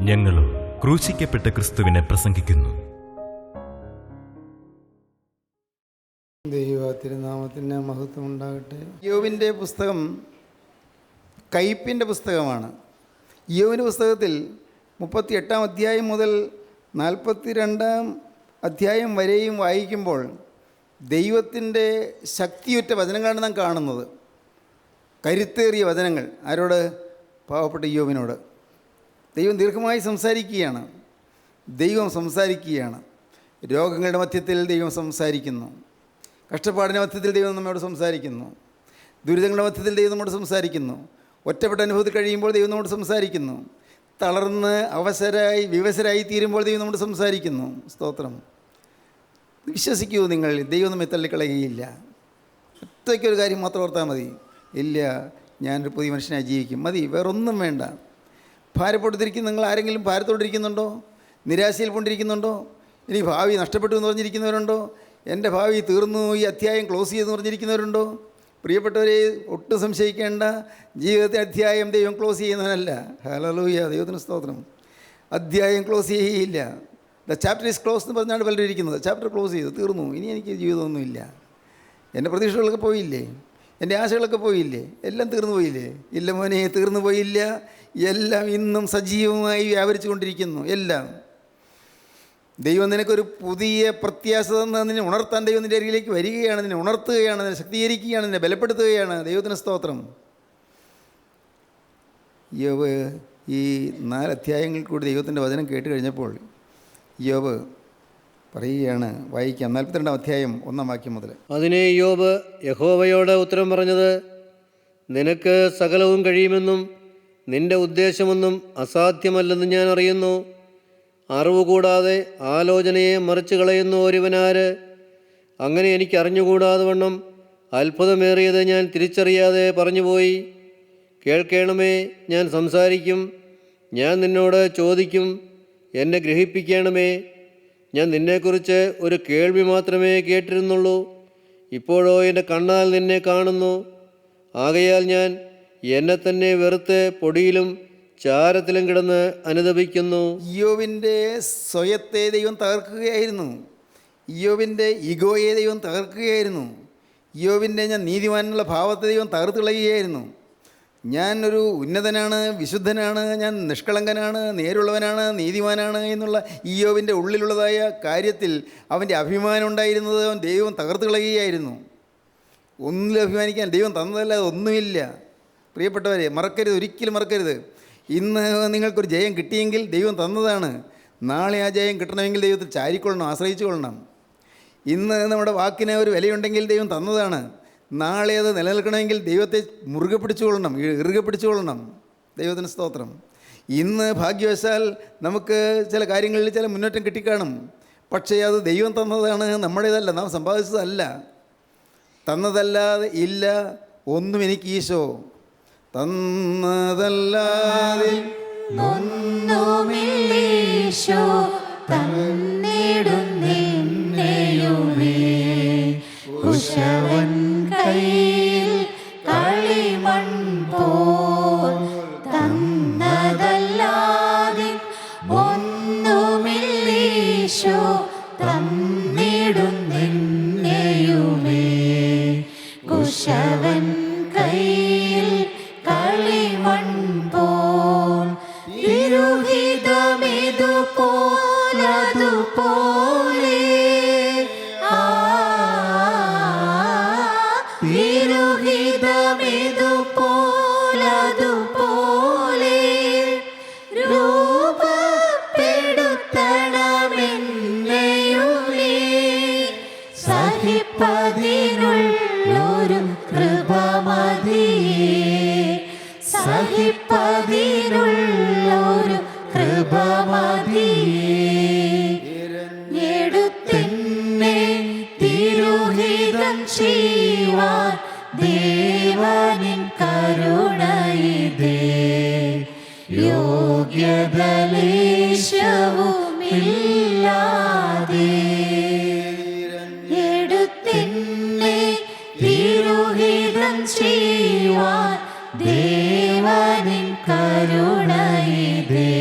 ഞങ്ങളോ ക്രൂശിക്കപ്പെട്ട ക്രിസ്തുവിനെ പ്രസംഗിക്കുന്നു. ദൈവ തിരുനാമത്തിന് മഹത്വം ഉണ്ടാകട്ടെ. യോബിൻ്റെ പുസ്തകം കയ്പിൻ്റെ പുസ്തകമാണ്. യോബിൻ്റെ പുസ്തകത്തിൽ 38 അധ്യായം മുതൽ 42 അധ്യായം വരെയും വായിക്കുമ്പോൾ ദൈവത്തിൻ്റെ ശക്തിയുറ്റ വചനങ്ങളാണ് നാം കാണുന്നത്. കരുത്തേറിയ വചനങ്ങൾ. ആരോട്? പാവപ്പെട്ട യോബിനോട്. ദൈവം ദീർഘമായി സംസാരിക്കുകയാണ്. ദൈവം സംസാരിക്കുകയാണ്. രോഗങ്ങളുടെ മധ്യത്തിൽ ദൈവം സംസാരിക്കുന്നു. കഷ്ടപ്പാടിൻ്റെ മധ്യത്തിൽ ദൈവം നമ്മോട് സംസാരിക്കുന്നു. ദുരിതങ്ങളുടെ മധ്യത്തിൽ ദൈവം നമ്മോട് സംസാരിക്കുന്നു. ഒറ്റപ്പെട്ട അനുഭവത്തിൽ കഴിയുമ്പോൾ ദൈവം നമ്മോട് സംസാരിക്കുന്നു. തളർന്ന് വിവശരായി തീരുമ്പോൾ ദൈവം നമ്മോട് സംസാരിക്കുന്നു. സ്തോത്രം. വിശ്വസിക്കൂ, നിങ്ങൾ ദൈവം നമ്മെ തള്ളിക്കളയുകയില്ല. ഒറ്റയ്ക്കൊരു കാര്യം മാത്രം ഓർത്താൽ മതി. ഇല്ല, ഞാനൊരു പുതിയ മനുഷ്യനായി ജീവിക്കും. മതി, വേറൊന്നും വേണ്ട. ഭാരപ്പെട്ടിരിക്കുന്ന നിങ്ങൾ ആരെങ്കിലും ഭാരത്തോടിരിക്കുന്നുണ്ടോ? നിരാശയിൽ കൊണ്ടിരിക്കുന്നുണ്ടോ? ഇനി ഭാവി നഷ്ടപ്പെട്ടു എന്ന് പറഞ്ഞിരിക്കുന്നവരുണ്ടോ? എൻ്റെ ഭാവി തീർന്നു, ഈ അധ്യായം ക്ലോസ് ചെയ്തെന്ന് പറഞ്ഞിരിക്കുന്നവരുണ്ടോ? പ്രിയപ്പെട്ടവരെ, ഒട്ടും സംശയിക്കേണ്ട. ജീവിതത്തെ അധ്യായം ദൈവം ക്ലോസ് ചെയ്യുന്നവനല്ല. ഹല്ലേലൂയ, ദൈവത്തിന് സ്തോത്രം. അധ്യായം ക്ലോസ് ചെയ്യുകയില്ല. ദ ചാപ്റ്റർ ഈസ് ക്ലോസ് എന്ന് പറഞ്ഞാണ് പലരും ഇരിക്കുന്നത്. ചാപ്റ്റർ ക്ലോസ് ചെയ്തു, തീർന്നു, ഇനി എനിക്ക് ജീവിതമൊന്നുമില്ല. എൻ്റെ പ്രതീക്ഷകളൊക്കെ പോയില്ലേ? എൻ്റെ ആശകളൊക്കെ പോയില്ലേ? എല്ലാം തീർന്നു പോയില്ലേ? ഇല്ല മോനെ, തീർന്നു പോയില്ല. എല്ലാം ഇന്നും സജീവമായി വ്യാപരിച്ചു കൊണ്ടിരിക്കുന്നു. എല്ലാം ദൈവം നിനക്കൊരു പുതിയ പ്രത്യാശ തന്ന് നിന്നെ ഉണർത്താൻ ദൈവം നിൻ്റെ അരികിലേക്ക് വരികയാണ്. നിന്നെ ഉണർത്തുകയാണ്, നിന്നെ ശക്തീകരിക്കുകയാണ്, നിന്നെ ബലപ്പെടുത്തുകയാണ്. ദൈവത്തിന് സ്തോത്രം. യോബ് ഈ 4 അധ്യായങ്ങളിൽ കൂടി ദൈവത്തിൻ്റെ വചനം കേട്ട് കഴിഞ്ഞപ്പോൾ യോബ് പറയുകയാണ്. വായിക്കാം. 42 അധ്യായം 1 വാക്യം മുതൽ. അതിനെ യോബ് യഹോവയോട് ഉത്തരം പറഞ്ഞത്, നിനക്ക് സകലവും കഴിയുമെന്നും നിന്റെ ഉദ്ദേശമൊന്നും അസാധ്യമല്ലെന്ന് ഞാൻ അറിയുന്നു. അറിവ് കൂടാതെ ആലോചനയെ മറിച്ച് കളയുന്ന ഒരുവനാര്? അങ്ങനെ എനിക്ക് അറിഞ്ഞുകൂടാതെ വണ്ണം അത്ഭുതമേറിയത് ഞാൻ തിരിച്ചറിയാതെ പറഞ്ഞുപോയി. കേൾക്കണമേ, ഞാൻ സംസാരിക്കും. ഞാൻ നിന്നോട് ചോദിക്കും, എന്നെ ഗ്രഹിപ്പിക്കണമേ. ഞാൻ നിന്നെക്കുറിച്ച് ഒരു കേൾവി മാത്രമേ കേട്ടിരുന്നുള്ളൂ. ഇപ്പോഴോ എൻ്റെ കണ്ണാൽ നിന്നെ കാണുന്നു. ആകയാൽ ഞാൻ എന്നെ തന്നെ വെറുത്ത് പൊടിയിലും ചാരത്തിലും കിടന്ന് അനുതപിക്കുന്നു. യോബിൻ്റെ സ്വയത്തെ ദൈവം തകർക്കുകയായിരുന്നു. യോബിൻ്റെ ഈഗോയെ ദൈവം തകർക്കുകയായിരുന്നു. യോബിൻ്റെ ഞാൻ നീതിമാനുള്ള ഭാവത്തെ ദൈവം തകർത്ത് കളയുകയായിരുന്നു. ഞാൻ ഒരു ഉന്നതനാണ്, വിശുദ്ധനാണ്, ഞാൻ നിഷ്കളങ്കനാണ്, നേരുള്ളവനാണ്, നീതിമാനാണ് എന്നുള്ള യോബിൻ്റെ ഉള്ളിലുള്ളതായ കാര്യത്തിൽ അവൻ്റെ അഭിമാനം ഉണ്ടായിരുന്നത് അവൻ ദൈവം തകർത്ത് കളയുകയായിരുന്നു. ഒന്നിലും അഭിമാനിക്കാൻ ദൈവം തന്നതല്ലാതെ ഒന്നുമില്ല. പ്രിയപ്പെട്ടവരെ, മറക്കരുത്, ഒരിക്കലും മറക്കരുത്. ഇന്ന് നിങ്ങൾക്കൊരു ജയം കിട്ടിയെങ്കിൽ ദൈവം തന്നതാണ്. നാളെ ആ ജയം കിട്ടണമെങ്കിൽ ദൈവത്തിൽ ചാരിക്കൊള്ളണം, ആശ്രയിച്ചു കൊള്ളണം. ഇന്ന് നമ്മുടെ വാക്കിന് ഒരു വിലയുണ്ടെങ്കിൽ ദൈവം തന്നതാണ്. നാളെ അത് നിലനിൽക്കണമെങ്കിൽ ദൈവത്തെ മുറുകെ പിടിച്ചുകൊള്ളണം, ഇറുകെ പിടിച്ചുകൊള്ളണം. ദൈവത്തിന് സ്തോത്രം. ഇന്ന് ഭാഗ്യവശാൽ നമുക്ക് ചില കാര്യങ്ങളിൽ ചില മുന്നേറ്റം കിട്ടിക്കാണും. പക്ഷേ അത് ദൈവം തന്നതാണ്, നമ്മുടേതല്ല, നാം സമ്പാദിച്ചതല്ല. തന്നതല്ലാതെ ഇല്ല ഒന്നും എനിക്ക് ഈശോ തന്നതല്ലാതെ ഒന്നുമില്ലീശോ തന്നിടുന്നെന്നെയുമേ. കുശവൻ കയ്യിൽ കളിമൺ പോൽ തന്നതല്ലാതെ ഒന്നുമില്ലീശോ തന്നിടുന്നെന്നെയുമേ. കുശവൻ കയ്യിൽ കളിമൺ പോൽ തിരുഹിതമിതുപോലതുപോലെ തിരുഹിതമിതുപോലതുപോലെ രൂപപ്പെടുത്തണമെന്നെയുമേ. സഹിപ്പതിനുള്ളൊരു കൃപ മതിയേ, സഹിപ്പതിനുള്ളൊരു കൃപ മതിയേ. എടുത്തെന്നെ തിരുഹിതം ചെയ്യുവാൻ ദേവനിൻ കരുണയിതേ. യോഗ്യതലേശവുമില്ലാതെ എടുത്തെന്നെ തിരുഹിതം ചെയ്യുവാൻ ദേവനിൻ കരുണയിതേ.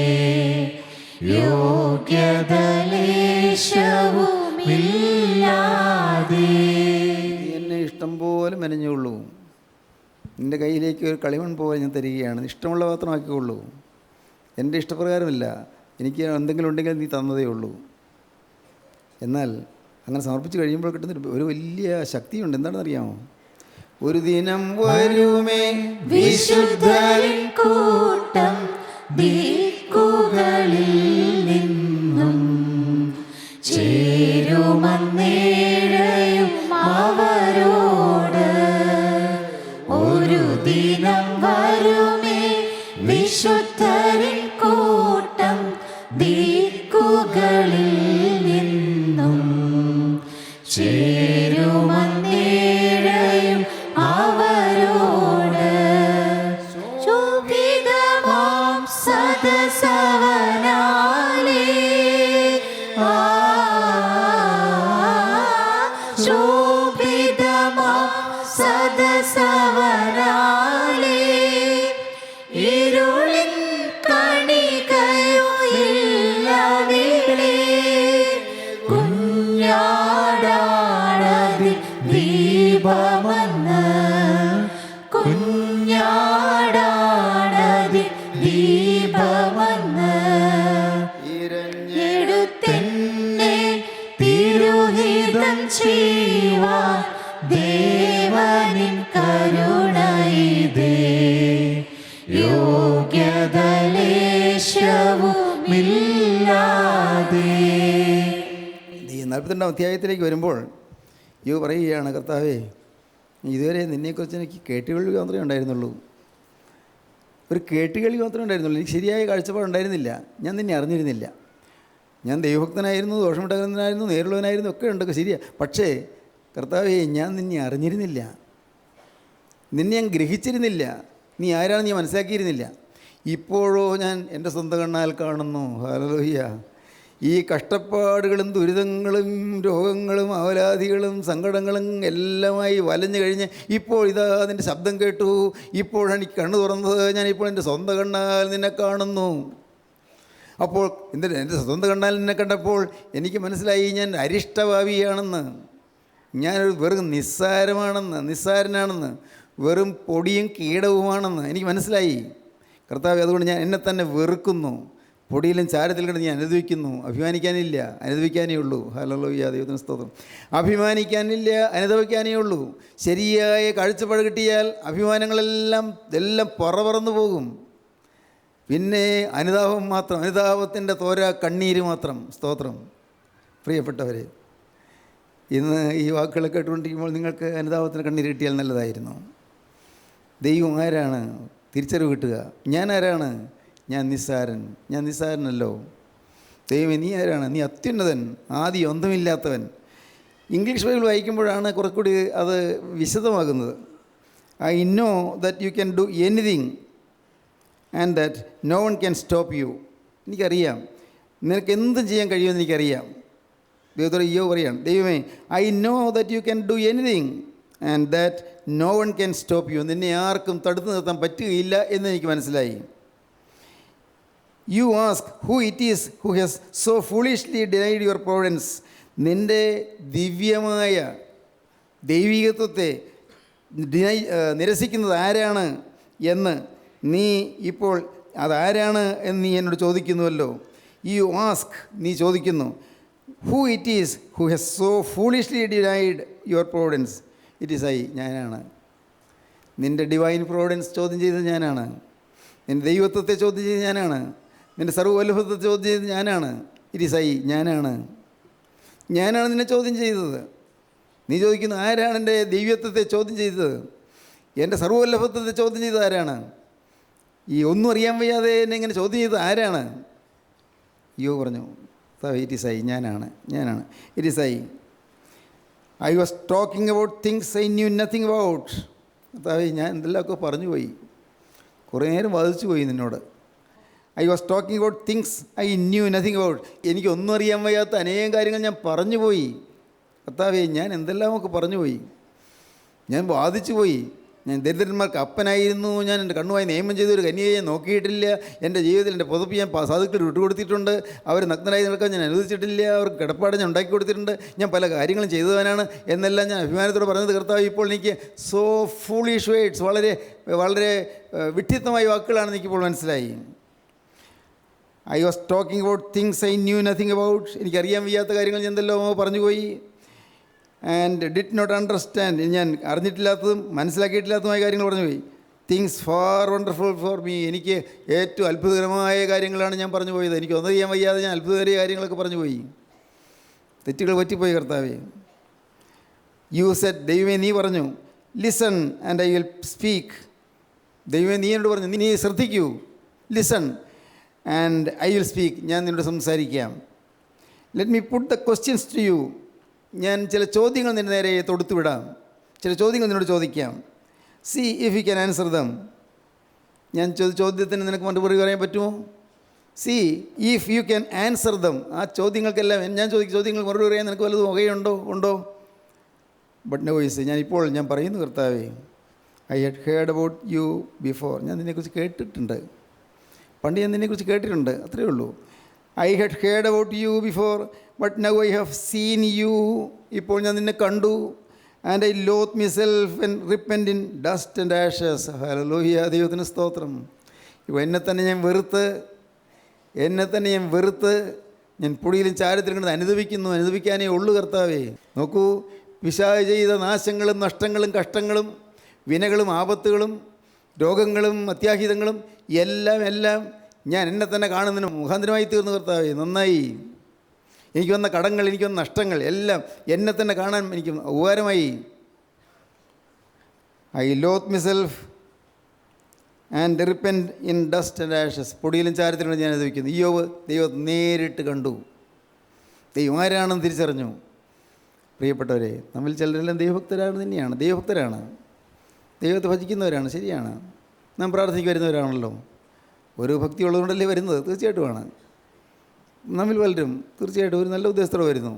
ലേശവുമില്ലാതെ. നീ എന്നെ ഇഷ്ടം പോലെ മെനഞ്ഞുകൊള്ളൂ. നിൻ്റെ കയ്യിലേക്ക് ഒരു കളിമൺ പോലെ ഞാൻ തരികയാണ്. ഇഷ്ടമുള്ള പാത്രമാക്കിക്കൊള്ളൂ. എൻ്റെ ഇഷ്ടപ്രകാരമില്ല, എനിക്ക് എന്തെങ്കിലും ഉണ്ടെങ്കിൽ നീ തന്നതേ ഉള്ളൂ. എന്നാൽ അങ്ങനെ സമർപ്പിച്ച് കഴിയുമ്പോൾ കിട്ടുന്ന ഒരു വലിയ ശക്തിയുണ്ട്. എന്താണെന്നറിയാമോ? ഒരു ദിനം വരുമേ വിശുദ്ധരിൻ കൂട്ടം ദിക്കുകളിൽ നിന്നും ചേരുമന്നേഴയും അവരോട്. ഒരു ദിനം വരുമേ വിശുദ്ധരിൻ കൂട്ടം ദിക്കുകളിൽ നിന്നും ചേരുമന്നേഴയും അവരോട്. ശോഭിതമാം സദസവനാലേ ശോഭിതമാം സദസവനാലേ ഇരുളിൻ കണികയോ ഇല്ലവിടെ. കുഞ്ഞാടാണതിൽ ദീപമെന്ന് കുഞ്ഞാടാണതിൽ ദീപമെന്ന് എടുത്തെന്നെ തിരുഹിതം ചെയ്യുവാൻ ദേവനിൻ കരുണയിതേ. യോഗ്യത ലേശവുമില്ലാതെ. ഈ 42-ാം അധ്യായത്തിലേക്ക് വരുമ്പോൾ യോ പറയുകയാണ്, കർത്താവേ, ഇതുവരെ നിന്നെക്കുറിച്ച് എനിക്ക് കേട്ടുകേൾവി മാത്രമേ ഉണ്ടായിരുന്നുള്ളൂ. ഒരു കേട്ടുകേൾവി മാത്രമേ ഉണ്ടായിരുന്നുള്ളൂ. എനിക്ക് ശരിയായ കാഴ്ചപ്പാടുണ്ടായിരുന്നില്ല. ഞാൻ നിന്നെ അറിഞ്ഞിരുന്നില്ല. ഞാൻ ദൈവഭക്തനായിരുന്നു, ദോഷമിട്ടകനായിരുന്നു, നേരുള്ളവനായിരുന്നു, ഒക്കെ ഉണ്ടൊക്കെ ശരിയാ. പക്ഷേ കർത്താവേ, ഞാൻ നിന്നെ അറിഞ്ഞിരുന്നില്ല. നിന്നെ ഞാൻ ഗ്രഹിച്ചിരുന്നില്ല. നീ ആരാണെന്ന് ഞാൻ മനസ്സിലാക്കിയിരുന്നില്ല. ഇപ്പോഴോ ഞാൻ എൻ്റെ സ്വന്തം കണ്ണാൽ കാണുന്നു. ഹല്ലേലൂയ. ഈ കഷ്ടപ്പാടുകളും ദുരിതങ്ങളും രോഗങ്ങളും അവലാദികളും സങ്കടങ്ങളും എല്ലാമായി വലഞ്ഞു കഴിഞ്ഞ് ഇപ്പോൾ ഇതാ നിൻ്റെ ശബ്ദം കേട്ടു. ഇപ്പോഴാണ് എനിക്ക് കണ്ണു തുറന്നത്. ഞാനിപ്പോൾ എൻ്റെ സ്വന്തം കണ്ണാൽ നിന്നെ കാണുന്നു. അപ്പോൾ എൻ്റെ സ്വന്തം കണ്ണാൽ നിന്നെ കണ്ടപ്പോൾ എനിക്ക് മനസ്സിലായി ഞാൻ അരിഷ്ടഭാവിയാണെന്ന്, ഞാനൊരു വെറും നിസ്സാരനാണെന്ന്, വെറും പൊടിയും കീടവുമാണെന്ന് എനിക്ക് മനസ്സിലായി. കർത്താവേ, അതുകൊണ്ട് ഞാൻ എന്നെ തന്നെ വെറുക്കുന്നു. പൊടിയിലും ചാരത്തിൽ കിടന്ന് ഞാൻ അനുഭവിക്കുന്നു. അഭിമാനിക്കാനില്ല, അനുഭവിക്കാനേ ഉള്ളൂ. ഹല്ലേലൂയ, ദൈവത്തിന് സ്തോത്രം. അഭിമാനിക്കാനില്ല, അനുഭവിക്കാനേ ഉള്ളൂ. ശരിയായ കാഴ്ചപ്പാട് കിട്ടിയാൽ അഭിമാനങ്ങളെല്ലാം പറന്നു പോകും. പിന്നെ അനുതാപം മാത്രം, അനുതാപത്തിൻ്റെ തോര കണ്ണീര് മാത്രം. സ്തോത്രം. പ്രിയപ്പെട്ടവരെ, ഇന്ന് ഈ വാക്കുകൾ കേട്ടുകൊണ്ടിരിക്കുമ്പോൾ നിങ്ങൾക്ക് അനുതാപത്തിന് കണ്ണീര് കിട്ടിയാൽ നല്ലതായിരുന്നു. ദൈവം ആരാണ് തിരിച്ചറിവ് കിട്ടുക. ഞാൻ ആരാണ്? ഞാൻ നിസ്സാരനല്ലോ. ദൈവമേ, നീ ആരാണ്? നീ അത്യുന്നതൻ, ആദി ഒന്നുമില്ലാത്തവൻ. ഇംഗ്ലീഷ് ബൈബിൾ വായിക്കുമ്പോഴാണ് കുറച്ചുകൂടി അത് വിശദമാകുന്നത്. I know that you can do anything and that no one can stop you. എനിക്കറിയാം നിനക്ക് എന്തും ചെയ്യാൻ കഴിയുമെന്ന് എനിക്കറിയാം. ദൈവത്തോട് യോ പറയാണ്, ദൈവമേ, I know that you can do anything and that no one can stop you. നിന്നെ ആർക്കും തടുത്തു നിർത്താൻ പറ്റുകയില്ല എന്ന് എനിക്ക് മനസ്സിലായി. You ask who it is who has so foolishly denied your providence. നിൻ്റെ ദിവ്യമായ ദൈവികത്വത്തെ നിരസിക്കുന്നത് ആരാണ് എന്ന് നീ ഇപ്പോൾ അതാരാണ് എന്ന് നീ എന്നോട് ചോദിക്കുന്നുവല്ലോ. യു ആസ്ക്, നീ ചോദിക്കുന്നു, who it is who has so foolishly denied your Providence. It is I, ഞാനാണ്. നിൻ്റെ ഡിവൈൻ പ്രോവിഡൻസ് ചോദ്യം ചെയ്തത് ഞാനാണ്. നിൻ്റെ ദൈവത്വത്തെ ചോദ്യം ചെയ്തത് ഞാനാണ്. നിൻ്റെ സർവ്വവല്ലഭത്തെ ചോദ്യം ചെയ്തത് ഞാനാണ്. ഇറ്റ് ഈസ് ഐ, ഞാനാണ് നിന്നെ ചോദ്യം ചെയ്തത്. നീ ചോദിക്കുന്നു, ആരാണ് എൻ്റെ ദൈവത്വത്തെ ചോദ്യം ചെയ്തത്? എൻ്റെ സർവ്വവല്ലഭത്വത്തെ ചോദ്യം ചെയ്തത് ആരാണ്? ഈ ഒന്നും അറിയാൻ വയ്യാതെ എന്നെ ഇങ്ങനെ ചോദ്യം ചെയ്തത് ആരാണ്? യോ പറഞ്ഞു, ഇറ്റ് ഈസ് ഐ, ഞാനാണ്. It is I was talking about things I knew nothing about. ഞാൻ എന്തെല്ലാമൊക്കെ പറഞ്ഞു പോയി, കുറേ നേരം വാദിച്ചു പോയി നിന്നോട്. I was talking about things I knew nothing about. എനിക്കൊന്നും അറിയാൻ വയ്യാത്ത അനേകം കാര്യങ്ങൾ ഞാൻ പറഞ്ഞു പോയി. കർത്താവേ, ഞാൻ എന്തെല്ലാമൊക്കെ പറഞ്ഞു പോയി, ഞാൻ വാദിച്ചു പോയി. ഞാൻ ദരിദ്രന്മാർക്ക് അപ്പനായിരുന്നു. ഞാൻ എൻ്റെ കണ്ണുമായി നിയമം ചെയ്ത ഒരു കന്യകയെ ഞാൻ നോക്കിയിട്ടില്ല. എൻ്റെ ജീവിതത്തിൽ എൻ്റെ പുതപ്പ് ഞാൻ സാധുക്കൾ വിട്ടുകൊടുത്തിട്ടുണ്ട്. അവർ നഗ്നരായി നടക്കാൻ ഞാൻ അനുവദിച്ചിട്ടില്ല. അവർക്ക് കിടപ്പാട് ഞാൻ ഉണ്ടാക്കി കൊടുത്തിട്ടുണ്ട്. ഞാൻ പല കാര്യങ്ങളും ചെയ്തവനാണ് എന്നെല്ലാം ഞാൻ അഭിമാനത്തോടെ പറഞ്ഞത് കർത്താവ് ഇപ്പോൾ എനിക്ക് സോ ഫൂളിഷ് വേഡ്സ്, വളരെ വളരെ വിഡ്ഢിത്തമായ വാക്കുകളാണ് എനിക്കിപ്പോൾ മനസ്സിലായി. I was talking about things I knew nothing about. എനിക്കറിയാൻ വയ്യാത്ത കാര്യങ്ങൾ ഞാൻ എന്തെല്ലോ പറഞ്ഞുപോയി. ആൻഡ് ഡിഡ് നോട്ട് അണ്ടർസ്റ്റാൻഡ്, ഞാൻ അറിഞ്ഞിട്ടില്ലാത്തതും മനസ്സിലാക്കിയിട്ടില്ലാത്തതുമായ കാര്യങ്ങൾ പറഞ്ഞുപോയി. Things far wonderful for me, എനിക്ക് ഏറ്റവും അത്ഭുതകരമായ കാര്യങ്ങളാണ് ഞാൻ പറഞ്ഞു പോയത്. എനിക്ക് ഒന്നും ചെയ്യാൻ വയ്യാതെ ഞാൻ അത്ഭുതകരമായ കാര്യങ്ങളൊക്കെ പറഞ്ഞു പോയി. തെറ്റുകൾ പറ്റിപ്പോയി കർത്താവേ. യു സെഡ്, ദൈവമേ നീ പറഞ്ഞു, listen and I will speak. ദൈവമേ നീ എന്നോട് പറഞ്ഞു, നീ ശ്രദ്ധിക്കൂ. Listen and I will speak, ഞാൻ നിന്നോട് സംസാരിക്കാം. Let me put the questions to you, ഞാൻ ചില ചോദ്യങ്ങൾ നിൻ്റെ നേരെ തൊടുത്തുവിടാം. ചില ചോദ്യങ്ങൾ നിന്നോട് ചോദിക്കാം. C if you can answer dum. ഞാൻ ചോദ്യത്തിന് നിനക്ക് മറുപടി പറയാൻ പറ്റുമോ? C if you can answer dum. ആ ചോദ്യങ്ങൾക്കെല്ലാം ഞാൻ ചോദിക്കുന്ന ചോദ്യങ്ങൾക്ക് മറുപടി പറയാൻ നിനക്ക് വല്ലതും ഉണ്ടോ? ബട്ട് നോ വോയിസ്, ഞാൻ പറയുന്നു കർത്താവേ, I had heard about you before. ഞാൻ നിന്നെക്കുറിച്ച് കേട്ടിട്ടുണ്ട്, പണ്ട് ഞാൻ നിന്നെക്കുറിച്ച് കേട്ടിട്ടുണ്ട്, അത്രയേ ഉള്ളൂ. I had heard about you before but now I have seen you. ഇപ്പോൾ ഞാൻ നിന്നെ കണ്ടു. And I loathe myself and repent in dust and ashes. ഹല്ലേലൂയ, ദൈവത്തിന് സ്തോത്രം. ഇപ്പോൾ എന്നെ തന്നെ ഞാൻ വെറുത്ത് ഞാൻ പൊടിയിലും ചാരത്തിലും കൊണ്ട് അനുദപിക്കാനേ ഉള്ളൂ കർത്താവേ. നോക്കൂ, പിശാച് ചെയ്ത നാശങ്ങളും നഷ്ടങ്ങളും കഷ്ടങ്ങളും വിനകളും ആപത്തുകളും രോഗങ്ങളും അത്യാഹിതങ്ങളും എല്ലാം ഞാൻ എന്നെ തന്നെ കാണുന്നതിന് മുഖാന്തരമായി തീർന്നു കർത്താവേ. നന്നായി. എനിക്ക് വന്ന കടങ്ങൾ, എനിക്ക് വന്ന നഷ്ടങ്ങൾ എല്ലാം എന്നെ തന്നെ കാണാൻ എനിക്ക് ഉപകാരമായി. I loathe myself and repent in dust and ashes. പൊടിയിലും ചാരത്തിലും ഞാൻ അനുഭവിക്കുന്നു. ദൈവത്തെ നേരിട്ട് കണ്ടു. ദൈവം ആരാണെന്ന് തിരിച്ചറിഞ്ഞു. പ്രിയപ്പെട്ടവരെ, നമ്മിൽ ചിലരെല്ലാം ദൈവഭക്തരാണ്. ദൈവത്തെ ഭജിക്കുന്നവരാണ്, ശരിയാണ്. നാം പ്രാർത്ഥിക്ക് വരുന്നവരാണല്ലോ. ഒരു ഭക്തി ഉള്ളതുകൊണ്ടല്ലേ വരുന്നത്? തീർച്ചയായിട്ടുമാണ്. നമ്മിൽ പലരും തീർച്ചയായിട്ടും ഒരു നല്ല ഉദ്ദേശത്തോടെ വരുന്നു.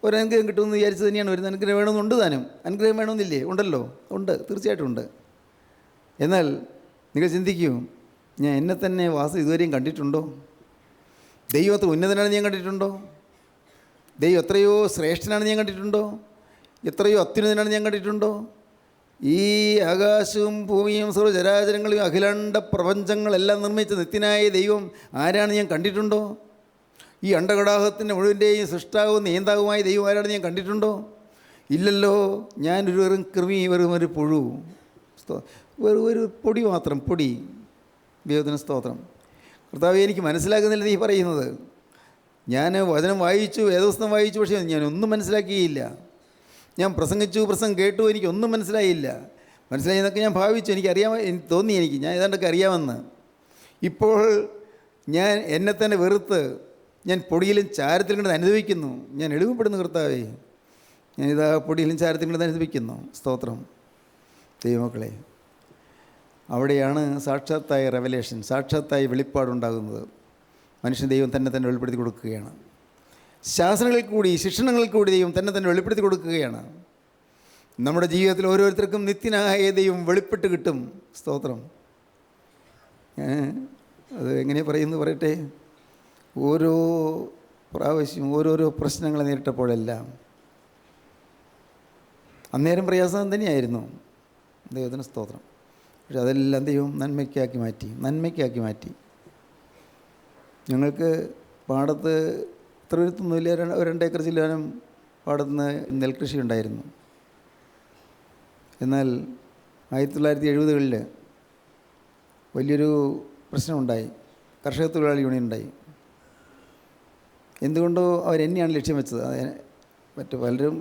ഒരനുഗ്രഹം കിട്ടുമെന്ന് വിചാരിച്ച് തന്നെയാണ് വരുന്നത്. അനുഗ്രഹം വേണമെന്നുണ്ട് താനും. അനുഗ്രഹം വേണമെന്നില്ലേ? ഉണ്ടല്ലോ, ഉണ്ട്, തീർച്ചയായിട്ടും ഉണ്ട്. എന്നാൽ നിങ്ങൾ ചിന്തിക്കൂ, ഞാൻ എന്നെ തന്നെ ഇതുവരെയും കണ്ടിട്ടുണ്ടോ? ദൈവം അത്ര ഉന്നതനാണ് ഞാൻ കണ്ടിട്ടുണ്ടോ? ദൈവം എത്രയോ ശ്രേഷ്ഠനാണ് ഞാൻ കണ്ടിട്ടുണ്ടോ? എത്രയോ അത്യുന്നതനാണ് ഞാൻ കണ്ടിട്ടുണ്ടോ? ഈ ആകാശവും ഭൂമിയും സർവ്വചരാചരങ്ങളും അഖിലാണ്ട പ്രപഞ്ചങ്ങളെല്ലാം നിർമ്മിച്ച നിത്യനായ ദൈവം ആരാണ് ഞാൻ കണ്ടിട്ടുണ്ടോ? ഈ അണ്ടകടാഹത്തിൻ്റെ മുഴുവൻ്റെയും സൃഷ്ടാവും നിയന്താവുമായ ദൈവം ആരാണ് ഞാൻ കണ്ടിട്ടുണ്ടോ? ഇല്ലല്ലോ. ഞാനൊരു വെറും കൃമി, വെറും ഒരു പുഴു, ഒരു പൊടി മാത്രം, പൊടി. ദൈവത്തിന് സ്തോത്രം. കർത്താവേ, എനിക്ക് മനസ്സിലാക്കുന്നില്ല നീ പറയുന്നത്. ഞാൻ വചനം വായിച്ചു, വേദപുസ്തകം വായിച്ചു, പക്ഷേ ഞാനൊന്നും മനസ്സിലാക്കിയില്ല. ഞാൻ പ്രസംഗം കേട്ടു, എനിക്കൊന്നും മനസ്സിലായില്ല. മനസ്സിലായെന്നൊക്കെ ഞാൻ ഭാവിച്ചു, എനിക്ക് തോന്നി, ഞാൻ ഏതാണ്ടൊക്കെ അറിയാമെന്ന്. ഇപ്പോൾ ഞാൻ എന്നെ തന്നെ വെറുത്ത് ഞാൻ പൊടിയിലും ചാരത്തിലും കിടന്ന് അനുഭവിക്കുന്നു. ഞാൻ എളിമപ്പെടുന്നു കർത്താവേ. ഞാനിതാ പൊടിയിലും ചാരത്തിലും കിടന്ന് അനുഭവിക്കുന്നു. സ്തോത്രം. ദൈവമക്കളെ, അവിടെയാണ് സാക്ഷാത്തായ റെവലേഷൻ, സാക്ഷാത്തായ വെളിപ്പാടുണ്ടാകുന്നത്. മനുഷ്യൻ ദൈവം തന്നെ വെളിപ്പെടുത്തി കൊടുക്കുകയാണ്. ശാസനകളിൽ കൂടി, ശിക്ഷണങ്ങളിൽ കൂടി ദൈവം തന്നെ വെളിപ്പെടുത്തി കൊടുക്കുകയാണ്. നമ്മുടെ ജീവിതത്തിൽ ഓരോരുത്തർക്കും നിത്യനായ ദൈവം വെളിപ്പെട്ട് കിട്ടും. സ്തോത്രം. അത് എങ്ങനെ പറയട്ടെ. ഓരോ പ്രാവശ്യം ഓരോരോ പ്രശ്നങ്ങൾ നേരിട്ടപ്പോഴെല്ലാം അന്നേരം പ്രയാസം തന്നെയായിരുന്നു. ദൈവത്തിന് സ്തോത്രം. പക്ഷെ അതെല്ലാം ദൈവം നന്മയ്ക്കാക്കി മാറ്റി. ഞങ്ങൾക്ക് പാടത്ത് ഇത്ര വരുത്തൊന്നുമില്ല, 2 ഏക്കർ ചില്ലാനും പാടത്തുനിന്ന് നെൽകൃഷി ഉണ്ടായിരുന്നു. എന്നാൽ 1970കളിൽ വലിയൊരു പ്രശ്നമുണ്ടായി. കർഷക തൊഴിലാളി യൂണിയൻ ഉണ്ടായി. എന്തുകൊണ്ടോ അവരെന്നെയാണ് ലക്ഷ്യം വെച്ചത്. പലരും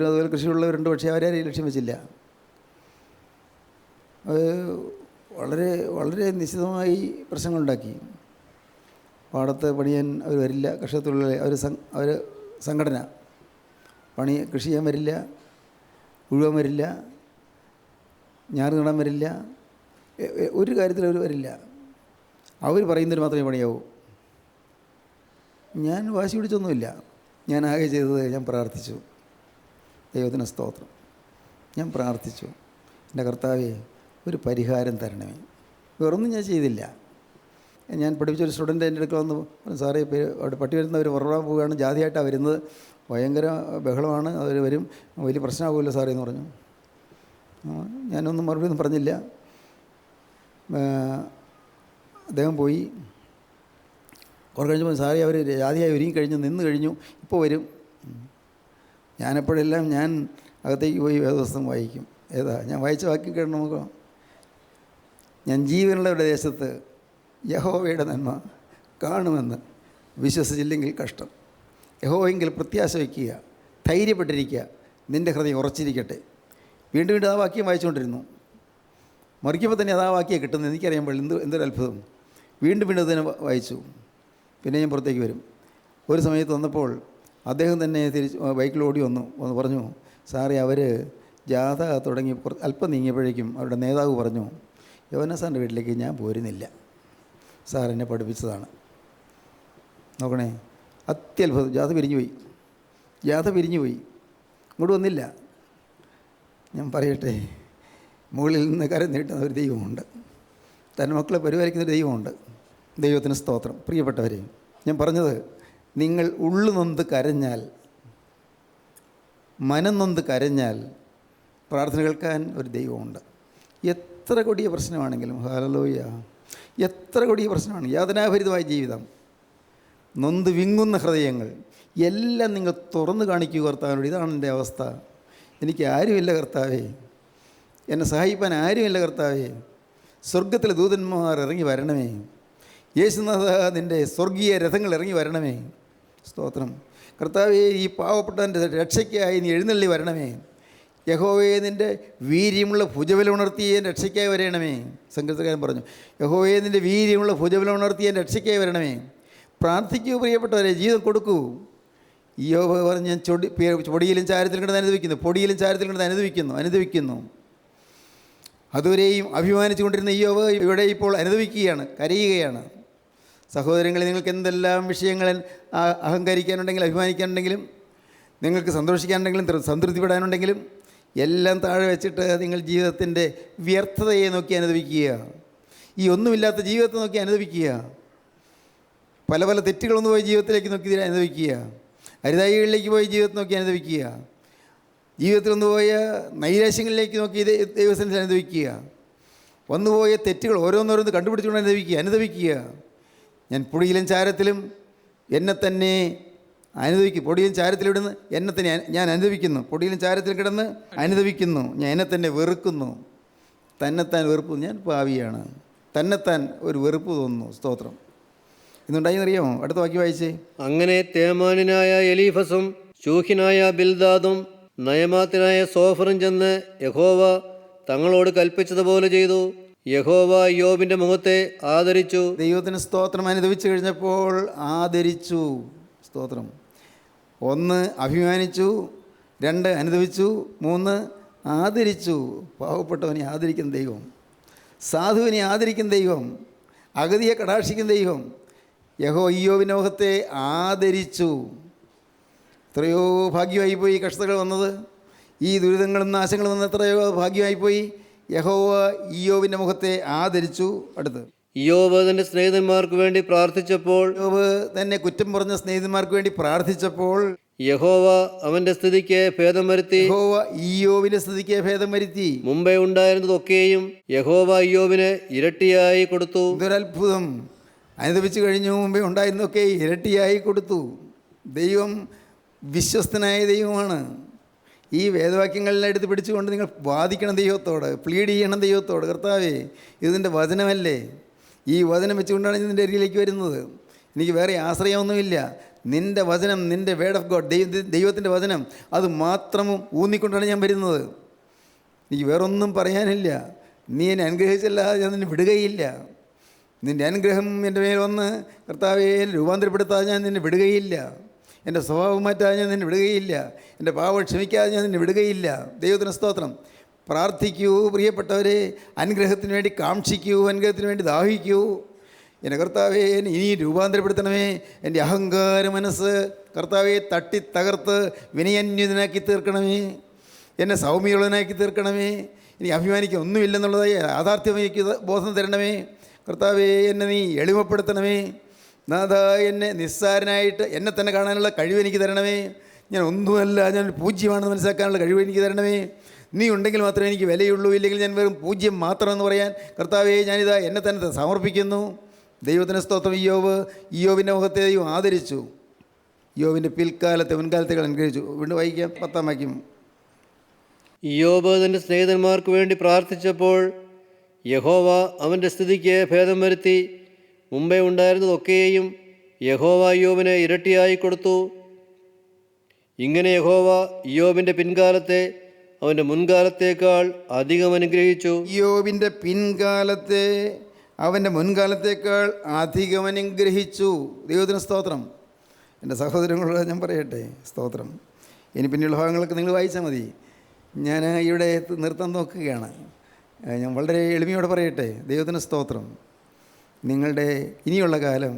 അതുപോലെ കൃഷിയുള്ളവരുണ്ട്, പക്ഷേ അവരാരെയും ലക്ഷ്യം വെച്ചില്ല. അത് വളരെ വളരെ നിശ്ചിതമായി പ്രശ്നങ്ങളുണ്ടാക്കി. പാടത്ത് പണിയാൻ അവർ വരില്ല, കർഷക തൊഴിലാളി അവർ സംഘടന കൃഷി ചെയ്യാൻ വരില്ല, ഉഴുവാൻ വരില്ല, ഞാറ് നടാൻ വരില്ല, ഒരു കാര്യത്തിൽ അവർ വരില്ല. അവർ പറയുന്നതിന് മാത്രമേ പണിയാവൂ. ഞാൻ വാശി പിടിച്ചൊന്നുമില്ല. ഞാൻ ആകെ ചെയ്തത് ഞാൻ പ്രാർത്ഥിച്ചു. ദൈവത്തിന് സ്തോത്രം. ഞാൻ പ്രാർത്ഥിച്ചു. എൻ്റെ കർത്താവേ ഒരു പരിഹാരം തരണമേ. വേറൊന്നും ഞാൻ ചെയ്തില്ല. ഞാൻ പഠിപ്പിച്ചൊരു സ്റ്റുഡൻ്റ് എൻ്റെ അടുക്കൽ വന്ന് സാറേ അവിടെ പട്ടി വരുന്നവർ പുറപ്പെടാൻ പോവുകയാണ്, ജാതിയായിട്ടാണ് വരുന്നത്, ഭയങ്കര ബഹളമാണ്, അവർ വരും, വലിയ പ്രശ്നമാകുമല്ലോ സാറേ എന്ന് പറഞ്ഞു. ഞാനൊന്നും മറുപടി ഒന്നും പറഞ്ഞില്ല. അദ്ദേഹം പോയി. കുറേ കഴിഞ്ഞപ്പോൾ സാറേ അവർ ജാതിയായി ഒരുങ്ങി കഴിഞ്ഞു, നിന്ന് കഴിഞ്ഞു, ഇപ്പോൾ വരും. ഞാനെപ്പോഴെല്ലാം ഞാൻ അകത്തേക്ക് പോയി വേദപുസ്തകം വായിക്കും. ഏതാ ഞാൻ വായിച്ച വാക്യം കേട്ട് നമുക്ക്, ഞാൻ ജീവനുള്ളവരുടെ ദേശത്ത് യഹോവയുടെ നന്മ കാണുമെന്ന് വിശ്വസിച്ചില്ലെങ്കിൽ കഷ്ടം. യഹോവയെങ്കിൽ പ്രത്യാശ വയ്ക്കുക, ധൈര്യപ്പെട്ടിരിക്കുക, നിൻ്റെ ഹൃദയം ഉറച്ചിരിക്കട്ടെ. വീണ്ടും വീണ്ടും ആ വാക്യം വായിച്ചുകൊണ്ടിരുന്നു. മറിക്കുമ്പോൾ തന്നെ അത് ആ വാക്യം കിട്ടുന്നത് എനിക്കറിയാൻ പാടില്ല. എന്തൊരു അത്ഭുതം. വീണ്ടും വീണ്ടും അതിനെ വായിച്ചു. പിന്നെ ഞാൻ പുറത്തേക്ക് വരും. ഒരു സമയത്ത് വന്നപ്പോൾ അദ്ദേഹം തന്നെ ബൈക്കിൽ ഓടി വന്നു പറഞ്ഞു, സാറേ അവർ ജാഥ തുടങ്ങി അല്പം നീങ്ങിയപ്പോഴേക്കും അവരുടെ നേതാവ് പറഞ്ഞു, യോഹന്നാൻ സാറിൻ്റെ വീട്ടിലേക്ക് ഞാൻ പോരുന്നില്ല, സാർ എന്നെ പഠിപ്പിച്ചതാണ്. നോക്കണേ, അത്യത്ഭുതം. ജാഥ പിരിഞ്ഞുപോയി, ഇങ്ങോട്ട് വന്നില്ല. ഞാൻ പറയട്ടെ, മുകളിൽ നിന്ന് കരം നീട്ടുന്ന ഒരു ദൈവമുണ്ട്, തൻ്റെ മക്കളെ പരിപാലിക്കുന്നൊരു ദൈവമുണ്ട്. ദൈവത്തിന് സ്തോത്രം. പ്രിയപ്പെട്ടവരെ, ഞാൻ പറഞ്ഞത്, നിങ്ങൾ ഉള്ളുനൊന്ത് കരഞ്ഞാൽ, മനം നൊന്ത് കരഞ്ഞാൽ പ്രാർത്ഥന കേൾക്കാൻ ഒരു ദൈവമുണ്ട്. എത്ര കൊടിയ പ്രശ്നമാണെങ്കിലും, ഹല്ലേലൂയ, എത്ര കൊടിയ പ്രശ്നമാണ്, യാതനാഭരിതമായ ജീവിതം, നൊന്ത് വിങ്ങുന്ന ഹൃദയങ്ങൾ എല്ലാം നിങ്ങൾ തുറന്നു കാണിക്കുക കർത്താവിനോട്. ഇതാണ് എൻ്റെ അവസ്ഥ. എനിക്ക് ആരുമില്ല കർത്താവേ, എന്നെ സഹായിപ്പാൻ ആരുമില്ല കർത്താവേ, സ്വർഗത്തിലെ ദൂതന്മാർ ഇറങ്ങി വരണമേ, യേശുനാഥ നിൻ്റെ സ്വർഗീയ രഥങ്ങൾ ഇറങ്ങി വരണമേ. സ്തോത്രം. കർത്താവേ, ഈ പാവപ്പെട്ടവൻ്റെ രക്ഷയ്ക്കായി നീ എഴുന്നള്ളി വരണമേ. യഹോവയെ നിൻ്റെ വീര്യമുള്ള ഭുജബലം ഉണർത്തി എൻ്റെ രക്ഷയ്ക്കായി വരണമേ. സങ്കീർത്തനക്കാരൻ പറഞ്ഞു, യഹോവയെ നിൻ്റെ വീര്യമുള്ള ഭുജബലം ഉണർത്തി എൻ്റെ രക്ഷയ്ക്കായി വരണമേ. പ്രാർത്ഥിക്കൂ പ്രിയപ്പെട്ടവരെ, ജീവിതം കൊടുക്കൂ. യോബ് പറഞ്ഞ്, ഞാൻ പൊടിയിലും ചാരത്തിലും കിടന്ന് അനുഭവിക്കുന്നു. അതുവരെയും അഭിമാനിച്ചു കൊണ്ടിരുന്ന യോബ് ഇവിടെ ഇപ്പോൾ അനുഭവിക്കുകയാണ്, കരയുകയാണ്. സഹോദരങ്ങളെ, നിങ്ങൾക്ക് എന്തെല്ലാം വിഷയങ്ങൾ അഹങ്കരിക്കാനുണ്ടെങ്കിലും അഭിമാനിക്കാനുണ്ടെങ്കിലും, നിങ്ങൾക്ക് സന്തോഷിക്കാനുണ്ടെങ്കിലും സംതൃപ്തിപ്പെടാനുണ്ടെങ്കിലും എല്ലാം താഴെ വെച്ചിട്ട് നിങ്ങൾ ജീവിതത്തിൻ്റെ വ്യർത്ഥതയെ നോക്കി അനുഭവിക്കുക. ഈ ഒന്നുമില്ലാത്ത ജീവിതത്തെ നോക്കി അനുഭവിക്കുക. പല പല തെറ്റുകളൊന്നു പോയി ജീവിതത്തിലേക്ക് നോക്കി അനുഭവിക്കുക. അരുതായികളിലേക്ക് പോയി ജീവിതത്തെ നോക്കി അനുഭവിക്കുക. ജീവിതത്തിൽ വന്നുപോയ നൈരാശ്യങ്ങളിലേക്ക് നോക്കി ദൈവസന്നിധിയിൽ അനുഭവിക്കുക. വന്നുപോയ തെറ്റുകൾ ഓരോന്നോരോന്ന് കണ്ടുപിടിച്ചുകൊണ്ട് അനുഭവിക്കുക. ഞാൻ പൊടിയിലും ചാരത്തിലും എന്നെ തന്നെ അനുഭവിക്കും. പൊടിയിലും ചാരത്തിലിടുന്ന് എന്നെ തന്നെ ഞാൻ അനുഭവിക്കുന്നു. പൊടിയിലും ചാരത്തിൽ കിടന്ന് അനുഭവിക്കുന്നു. ഞാൻ എന്നെ തന്നെ വെറുക്കുന്നു. തന്നെത്താൻ വെറുപ്പ്. ഞാൻ പാവിയാണ്. തന്നെത്താൻ ഒരു വെറുപ്പ് തോന്നുന്നു. സ്തോത്രം. ഇന്നുണ്ടായിന്നറിയാമോ? അടുത്ത വാക്യം വായിച്ചേ. അങ്ങനെ തേമാനായ എലീഫസും ശൂഹിനായ ബിൽദാദും നയമാത്തിനായ സോഫറും ചെന്ന് യഹോവ തങ്ങളോട് കൽപ്പിച്ചതുപോലെ ചെയ്തു. യഹോവ യോബിന്റെ മുഖത്തെ ആദരിച്ചു. ദൈവത്തിന് സ്തോത്രം. അനുഭവിച്ചു കഴിഞ്ഞപ്പോൾ ആദരിച്ചു. സ്തോത്രം. 1 അഭിമാനിച്ചു, 2 അനുഭവിച്ചു, 3 ആദരിച്ചു. പാവപ്പെട്ടവനെ ആദരിക്കുന്ന ദൈവം, സാധുവിനെ ആദരിക്കുന്ന ദൈവം, അഗതിയെ കടാക്ഷിക്കുന്ന ദൈവം. യോബിൻ്റെ മുഖത്തെ ആദരിച്ചു. എത്രയോ ഭാഗ്യമായിപ്പോയി കഷ്ടതകൾ വന്നത്, ഈ ദുരിതങ്ങളും നാശങ്ങളും വന്നത് എത്രയോ ഭാഗ്യമായിപ്പോയി. യഹോവ യോബിൻ്റെ മുഖത്തെ ആദരിച്ചു. അടുത്ത്, യോബ് തൻ്റെ സ്നേഹിതന്മാർക്ക് വേണ്ടി പ്രാർത്ഥിച്ചപ്പോൾ, യോബ് തന്നെ കുറ്റം പറഞ്ഞ സ്നേഹിതന്മാർക്ക് വേണ്ടി പ്രാർത്ഥിച്ചപ്പോൾ യഹോവ അവന്റെ സ്ഥിതിക്ക് ഭേദം വരുത്തി. യഹോവ യോബിന്റെ സ്ഥിതിക്ക് ഭേദം വരുത്തി. മുമ്പേ ഉണ്ടായിരുന്നതൊക്കെയും യഹോവ യോബിന് ഇരട്ടിയായി കൊടുത്തു. ഇതൊരത്ഭുതം. അനുഭവിച്ചു കഴിഞ്ഞു. മുമ്പേ ഉണ്ടായിരുന്നതൊക്കെ ഇരട്ടിയായി കൊടുത്തു. ദൈവം വിശ്വസ്തനായ ദൈവമാണ്. ഈ വേദവാക്യങ്ങളെല്ലാം എടുത്ത് പിടിച്ചുകൊണ്ട് നിങ്ങൾ വാദിക്കണം ദൈവത്തോട്, പ്ലീഡ് ചെയ്യണം ദൈവത്തോട്. കർത്താവേ, ഇതിൻ്റെ വചനമല്ലേ, ഈ വചനം വെച്ചുകൊണ്ടാണ് നിൻ്റെ അരികിലേക്ക് വരുന്നത്. എനിക്ക് വേറെ ആശ്രയമൊന്നുമില്ല. നിൻ്റെ വചനം, നിൻ്റെ വേർഡ് ഓഫ് ഗോഡ്, ദൈവത്തിൻ്റെ വചനം, അത് മാത്രം ഊന്നിക്കൊണ്ടാണ് ഞാൻ വരുന്നത്. എനിക്ക് വേറൊന്നും പറയാനില്ല. നീ എന്നെ അനുഗ്രഹിച്ചല്ലാതെ ഞാൻ നിന്നെ വിടുകയില്ല. നിൻ്റെ അനുഗ്രഹം എൻ്റെ മേൽ വന്ന് കർത്താവേ രൂപാന്തരപ്പെടുത്താതെ ഞാൻ നിന്നെ വിടുകയില്ല. എൻ്റെ സ്വഭാവം മാറ്റാതെ ഞാൻ നിന്നെ വിടുകയില്ല. എൻ്റെ പാവം ക്ഷമിക്കാതെ ഞാൻ നിന്നെ വിടുകയില്ല. ദൈവത്തിന് സ്തോത്രം. പ്രാർത്ഥിക്കൂ പ്രിയപ്പെട്ടവരെ. അനുഗ്രഹത്തിന് വേണ്ടി കാക്ഷിക്കൂ, അനുഗ്രഹത്തിന് വേണ്ടി ദാഹിക്കൂ. എൻ്റെ കർത്താവേ, ഇനി രൂപാന്തരപ്പെടുത്തണമേ. എൻ്റെ അഹങ്കാര മനസ്സ് കർത്താവെ തട്ടി തകർത്ത് വിനയന്യതനാക്കി തീർക്കണമേ. എന്നെ സൗമ്യമുള്ളവനാക്കി തീർക്കണമേ. എനിക്ക് അഭിമാനിക്കാൻ ഒന്നുമില്ലെന്നുള്ളതായി യാഥാർത്ഥ്യം എനിക്ക് ബോധം തരണമേ. കർത്താവേ, എന്നെ നീ എളിമപ്പെടുത്തണമേ. നാഥ, എന്നെ നിസ്സാരനായിട്ട് എന്നെ തന്നെ കാണാനുള്ള കഴിവ് എനിക്ക് തരണമേ. ഞാൻ ഒന്നുമല്ല, ഞാൻ പൂജ്യമാണെന്ന് മനസ്സിലാക്കാനുള്ള കഴിവ് എനിക്ക് തരണമേ. നീ ഉണ്ടെങ്കിൽ മാത്രമേ എനിക്ക് വിലയുള്ളൂ, ഇല്ലെങ്കിൽ ഞാൻ വെറും പൂജ്യം മാത്രമെന്ന് പറയാൻ കർത്താവേ ഞാനിതാ എന്നെ തന്നെ സമർപ്പിക്കുന്നു. ദൈവത്തിന് സ്തോത്രം. ഇയ്യോബിൻ്റെ മുഖത്തെ ദൈവം ആദരിച്ചു. ഇയ്യോബിൻ്റെ പിൽക്കാലത്തെ മുൻകാലത്തേക്കാൾ അനുഗ്രഹിച്ചു. വീണ്ടും വായിക്കാം 10-ാം വാക്യം. ഇയ്യോബ് തൻ്റെ സ്നേഹിതന്മാർക്ക് വേണ്ടി പ്രാർത്ഥിച്ചപ്പോൾ യഹോവ അവൻ്റെ സ്ഥിതിക്ക് ഭേദം വരുത്തി. മുമ്പേ ഉണ്ടായിരുന്നതൊക്കെയും യഹോവ ഇയ്യോബിന് ഇരട്ടിയായി കൊടുത്തു. ഇങ്ങനെ യഹോവ ഇയ്യോബിൻ്റെ പിൻകാലത്തെ അവൻ്റെ മുൻകാലത്തേക്കാൾ അധികം അനുഗ്രഹിച്ചു. ഇയ്യോബിൻ്റെ പിൻകാലത്തെ അവൻ്റെ മുൻകാലത്തേക്കാൾ അധികം അനുഗ്രഹിച്ചു. ദൈവത്തിന് സ്തോത്രം. എൻ്റെ സഹോദരങ്ങളോട് ഞാൻ പറയട്ടെ, സ്തോത്രം. ഇനി പിന്നെയുള്ള ഭാഗങ്ങളൊക്കെ നിങ്ങൾ വായിച്ചാൽ മതി. ഞാൻ ഇവിടെ നിർത്താൻ നോക്കുകയാണ്. ഞാൻ വളരെ എളിമയോടെ പറയട്ടെ, ദൈവത്തിന് സ്തോത്രം. നിങ്ങളുടെ ഇനിയുള്ള കാലം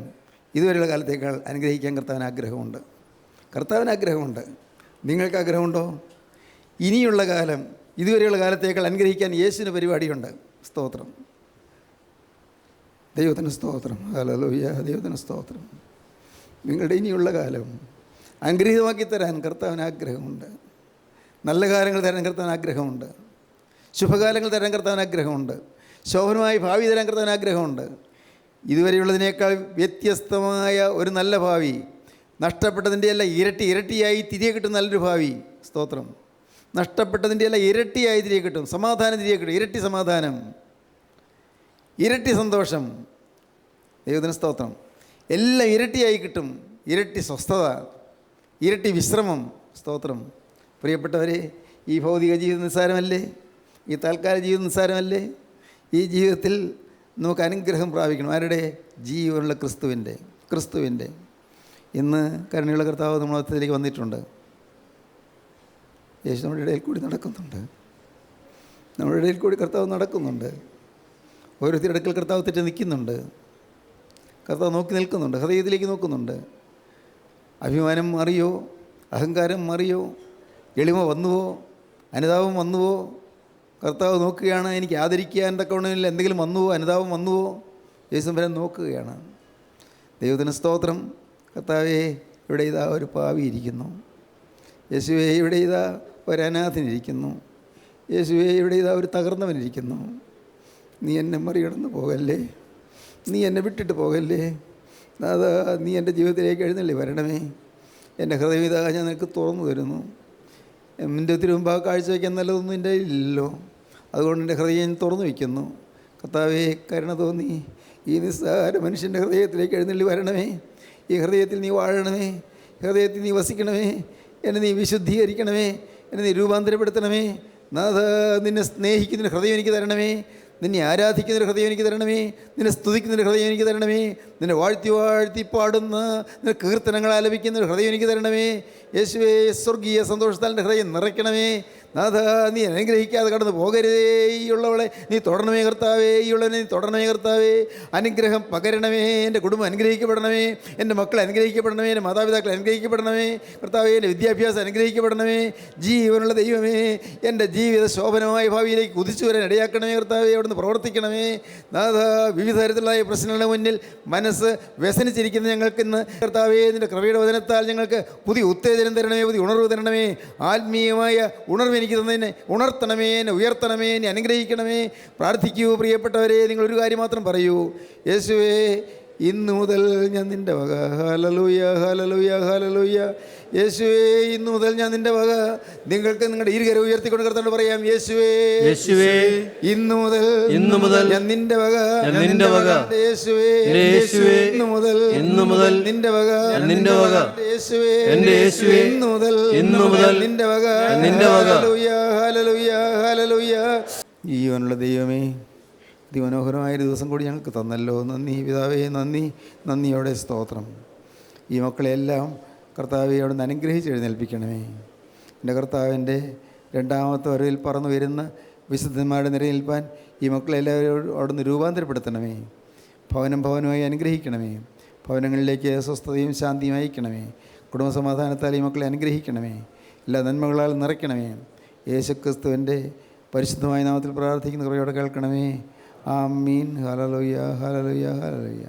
ഇതുവരെയുള്ള കാലത്തേക്കാൾ അനുഗ്രഹിക്കാൻ കർത്താവിന് ആഗ്രഹമുണ്ട്. കർത്താവിന് ആഗ്രഹമുണ്ട്. നിങ്ങൾക്ക് ആഗ്രഹമുണ്ടോ? ഇനിയുള്ള കാലം ഇതുവരെയുള്ള കാലത്തേക്കാൾ അനുഗ്രഹിക്കാൻ യേശുവിന് പരിപാടിയുണ്ട്. സ്തോത്രം. ദൈവത്തിന് സ്തോത്രം. ഹല്ലേലൂയ. ദൈവത്തിന് സ്തോത്രം. നിങ്ങളുടെ ഇനിയുള്ള കാലം അനുഗ്രഹീതമാക്കി തരാൻ കർത്താവിന് ആഗ്രഹമുണ്ട്. നല്ല കാലങ്ങൾ തരാൻ കർത്താവിന് ആഗ്രഹമുണ്ട്. ശുഭകാലങ്ങൾ തരാൻ കർത്താവിന് ആഗ്രഹമുണ്ട്. ശോഭനമായ ഭാവി തരാൻ കർത്താവിന് ആഗ്രഹമുണ്ട്. ഇതുവരെയുള്ളതിനേക്കാൾ വ്യത്യസ്തമായ ഒരു നല്ല ഭാവി, നഷ്ടപ്പെട്ടതിൻ്റെ എല്ലാം ഇരട്ടിയായി തിരികെ കിട്ടും നല്ലൊരു ഭാവി. സ്തോത്രം. നഷ്ടപ്പെട്ടതിൻ്റെ എല്ലാം ഇരട്ടിയായി തിരികെ കിട്ടും. സമാധാനം തിരികെ കിട്ടും. ഇരട്ടി സമാധാനം, ഇരട്ടി സന്തോഷം. ദൈവത്തിന് സ്തോത്രം. എല്ലാം ഇരട്ടിയായി കിട്ടും. ഇരട്ടി സ്വസ്ഥത, ഇരട്ടി വിശ്രമം. സ്തോത്രം. പ്രിയപ്പെട്ടവരെ, ഈ ഭൗതിക ജീവിതം നിസ്സാരമല്ലേ? ഈ താൽക്കാല ജീവിതം നിസ്സാരമല്ലേ? ഈ ജീവിതത്തിൽ നമുക്ക് അനുഗ്രഹം പ്രാപിക്കണം. ആരുടെ? ജീവനുള്ള ക്രിസ്തുവിൻ്റെ. ഇന്ന് കരുണയുള്ള കർത്താവ് നമ്മുടെ മധ്യത്തിലേക്ക് വന്നിട്ടുണ്ട്. യേശു നമ്മുടെ ഇടയിൽ കൂടി നടക്കുന്നുണ്ട്. നമ്മുടെ ഇടയിൽ കൂടി കർത്താവ് നടക്കുന്നുണ്ട്. ഓരോരുത്തരുടെ അടുക്കൽ കർത്താവ് തെറ്റി നിൽക്കുന്നുണ്ട്. കർത്താവ് നോക്കി നിൽക്കുന്നുണ്ട്. ഹൃദയത്തിലേക്ക് നോക്കുന്നുണ്ട്. അഭിമാനം മാറിയോ? അഹങ്കാരം മാറിയോ? എളിമ വന്നുവോ? അനുതാപം വന്നുവോ? കർത്താവ് നോക്കുകയാണ്. എനിക്ക് ആദരിക്കാൻ തക്കവണ്ണമില്ല എന്തെങ്കിലും വന്നുവോ? അനുതാപം വന്നുവോ? യേശു വരെ നോക്കുകയാണ്. ദൈവത്തിന് സ്തോത്രം. കർത്താവേ, ഇവിടെ ഇതാ ഒരു പാവി ഇരിക്കുന്നു. യേശുവേ, ഇവിടെ ഇതാ ഒരു അനാഥനിരിക്കുന്നു. യേശുവേ, ഇവിടെ ഇതാ ഒരു തകർന്നവനിരിക്കുന്നു. നീ എന്നെ മറികടന്ന് പോകല്ലേ. നീ എന്നെ വിട്ടിട്ട് പോകല്ലേ. അതാ, നീ എൻ്റെ ജീവിതത്തിലേക്ക് എഴുന്നള്ളി വരണമേ. എൻ്റെ ഹൃദയം ഇതാ ഞാൻ നിനക്ക് തുറന്നു തരുന്നു. എൻ്റെ തിരുമുമ്പാ കാഴ്ചവെക്കാൻ നല്ലതൊന്നും എൻ്റെ ഇല്ലല്ലോ. അതുകൊണ്ട് എൻ്റെ ഹൃദയം തുറന്നു വയ്ക്കുന്നു. കർത്താവേ, കരുണ തോന്നി ഈ നിസ്സാര മനുഷ്യൻ്റെ ഹൃദയത്തിലേക്ക് എഴുന്നള്ളി വരണമേ. ഈ ഹൃദയത്തിൽ നീ വാഴണമേ. ഹൃദയത്തിൽ നീ വസിക്കണമേ. എന്നെ നീ വിശുദ്ധീകരിക്കണമേ. എന്നെ നീ രൂപാന്തരപ്പെടുത്തണമേ. നാഥ, നിന്നെ സ്നേഹിക്കുന്നതിന് ഹൃദയം എനിക്ക് തരണമേ. നിന്നെ ആരാധിക്കുന്നൊരു ഹൃദയം എനിക്ക് തരണമേ. നിന്നെ സ്തുതിക്കുന്നൊരു ഹൃദയം എനിക്ക് തരണമേ. നിന്നെ വാഴ്ത്തി പാടുന്ന നിന്നെ കീർത്തനങ്ങൾ ആലപിക്കുന്നൊരു ഹൃദയം എനിക്ക് തരണമേ. യേശുവേ, സ്വർഗീയ സന്തോഷത്താൽ എൻ്റെ ഹൃദയം നിറയ്ക്കണമേ. നാഥ, നീ അനുഗ്രഹിക്കാതെ കടന്നു പോകരുതേ. ഈ ഉള്ളവളെ നീ തുടരണമേ കർത്താവേ. ഈ ഉള്ളവനെ നീ തുടരണമേ കർത്താവേ. അനുഗ്രഹം പകരണമേ. എൻ്റെ കുടുംബം അനുഗ്രഹിക്കപ്പെടണമേ. എൻ്റെ മക്കൾ അനുഗ്രഹിക്കപ്പെടണമേ. എൻ്റെ മാതാപിതാക്കൾ അനുഗ്രഹിക്കപ്പെടണമേ കർത്താവേ. എൻ്റെ വിദ്യാഭ്യാസം അനുഗ്രഹിക്കപ്പെടണമേ. ജീവനുള്ള ദൈവമേ, എൻ്റെ ജീവിത ശോഭനമായ ഭാവിയിലേക്ക് കുതിച്ചു വരാൻ ഇടയാക്കണമേ കർത്താവേ. അവിടുന്ന് പ്രവർത്തിക്കണമേ. നാഥ, വിവിധ തരത്തിലുള്ള പ്രശ്നങ്ങളുടെ മുന്നിൽ മനസ്സ് വ്യസനിച്ചിരിക്കുന്ന ഞങ്ങൾക്കിന്ന് കർത്താവേ, നിൻ്റെ കൃപയുടെ വചനത്താൽ ഞങ്ങൾക്ക് പുതിയ ഉത്തേജനം തരണമേ. പുതിയ ഉണർവ് തരണമേ. ആത്മീയമായ ഉണർവ് എനിക്ക് തന്നതിനെ ഉണർത്തണമേ. എന്നെ ഉയർത്തണമേ. എന്നെ അനുഗ്രഹിക്കണമേ. പ്രാർത്ഥിക്കൂ പ്രിയപ്പെട്ടവരെ. നിങ്ങളൊരു കാര്യം മാത്രം പറയൂ. യേശുവേ, ഇന്നു മുതൽ ഞാൻ നിൻ്റെ വക. ഹല്ലേലൂയ, ഹല്ലേലൂയ, ഹല്ലേലൂയ. യേശുവേ, ഇന്നു മുതൽ ഞാൻ നിൻ്റെ വക. നിങ്ങൾക്ക് നിങ്ങളുടെ ഇരുകരം ഉയർത്തിക്കൊണ്ട് കർത്താവിനോട് പറയാം. യേശുവേ, ഇന്നു മുതൽ ഞാൻ നിൻ്റെ വക. യേശുവേ, ഇന്നു മുതൽ നിൻ്റെ വക. യേശുവേ, ഇന്നു മുതൽ നിൻ്റെ വക. ഹല്ലേലൂയ, ഹല്ലേലൂയ, ഹല്ലേലൂയ. ജീവനുള്ള ദൈവമേ, അതിമനോഹരമായൊരു ദിവസം കൂടി ഞങ്ങൾക്ക് തന്നല്ലോ. നന്ദി പിതാവേ, നന്ദിയോടെ സ്തോത്രം. ഈ മക്കളെല്ലാം കർത്താവെ അവിടുന്ന് അനുഗ്രഹിച്ച് എഴുന്നേൽപ്പിക്കണമേ. എൻ്റെ കർത്താവിൻ്റെ രണ്ടാമത്തെ വരവിൽ പറന്നു വരുന്ന വിശുദ്ധന്മാരുടെ നിരയിൽപ്പാൻ ഈ മക്കളെല്ലാവരും അവിടുന്ന് രൂപാന്തരപ്പെടുത്തണമേ. ഭവനമായി അനുഗ്രഹിക്കണമേ. ഭവനങ്ങളിലേക്ക് സ്വസ്ഥതയും ശാന്തിയും അയക്കണമേ. കുടുംബസമാധാനത്താൽ ഈ മക്കളെ അനുഗ്രഹിക്കണമേ. എല്ലാ നന്മകളാൽ നിറയ്ക്കണമേ. യേശുക്രിസ്തുവിൻ്റെ പരിശുദ്ധമായ നാമത്തിൽ പ്രാർത്ഥിക്കുന്ന കൃപയോടെ കേൾക്കണമേ. ആമീൻ. ഹല്ലേലൂയ, ഹല്ലേലൂയ, ഹല്ലേലൂയ.